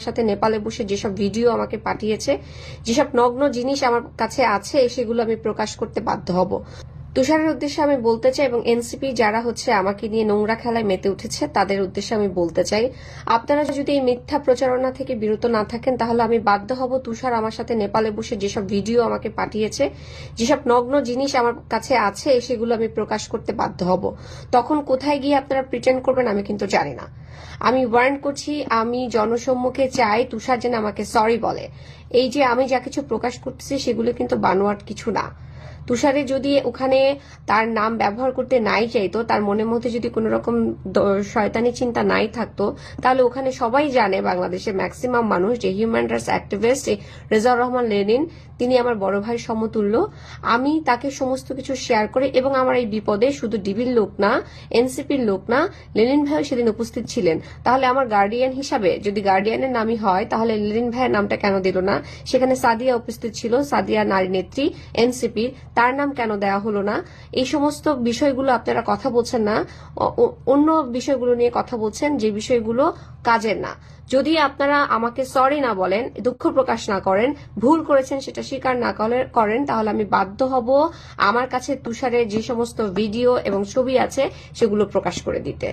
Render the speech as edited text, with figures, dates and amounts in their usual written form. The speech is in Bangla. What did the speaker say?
সাথে নেপালে বসে যেসব ভিডিও আমাকে পাঠিয়েছে, যেসব নগ্ন জিনিস আমার কাছে আছে সেগুলো আমি প্রকাশ করতে বাধ্য হব। তুষারের উদ্দেশ্যে আমি বলতে চাই এবং এনসিপি যারা আমাকে নিয়ে নোংরা খেলায় মেতে উঠেছে তাদের উদ্দেশ্যে আমি বলতে চাই, আপনারা যদি এই মিথ্যা প্রচারণা থেকে বিরত না থাকেন তাহলে আমি বাধ্য হব তুষার আমার সাথে নেপালে বসে যেসব ভিডিও আমাকে পাঠিয়েছে, যেসব নগ্ন জিনিস আমার কাছে আছে সেগুলো আমি প্রকাশ করতে বাধ্য হব। তখন কোথায় গিয়ে আপনারা প্রিটেন্ড করবেন আমি কিন্তু জানি না। আমি ওয়ার্ন করছি, আমি জনসম্মুখে চাই তুষার যেন আমাকে সরি বলে। এই যে আমি যা কিছু প্রকাশ করতেছি সেগুলো কিন্তু বানোয়াট কিছু না। তুষারে যদি ওখানে তার নাম ব্যবহার করতে নাই চাইতো, তার মনের মধ্যে যদি কোনো রকম শয়তানি চিন্তা নাই থাকতো, তাহলে ওখানে সবাই জানে, বাংলাদেশের ম্যাক্সিমাম মানুষ, যে human rights activist Rezaur Rahman Lenin তিনি আমার বড় ভাই সমতুল্য। আমি তাকে সমস্ত কিছু শেয়ার করে, এবং আমার এই বিপদে শুধু ডিবির লোক না, এনসিপির লোক না, লেনিন ভাইও সেদিন উপস্থিত ছিলেন। তাহলে আমার গার্ডিয়ান হিসাবে যদি গার্ডিয়ানের নামই হয় তাহলে লেনিন ভাইয়ের নামটা কেন দিল না? সেখানে সাদিয়া উপস্থিত ছিল, সাদিয়া নারী নেত্রী এনসিপির, তার নাম কেন দেওয়া হলো না? এই সমস্ত বিষয়গুলো আপনারা কথা বলছেন না, অন্য বিষয়গুলো নিয়ে কথা বলছেন যে বিষয়গুলো কাজের না। যদি আপনারা আমাকে সরি না বলেন, দুঃখ প্রকাশ না করেন, ভুল করেছেন সেটা স্বীকার না করেন, তাহলে আমি বাধ্য হব আমার কাছে তুষারের যে সমস্ত ভিডিও এবং ছবি আছে সেগুলো প্রকাশ করে দিতে।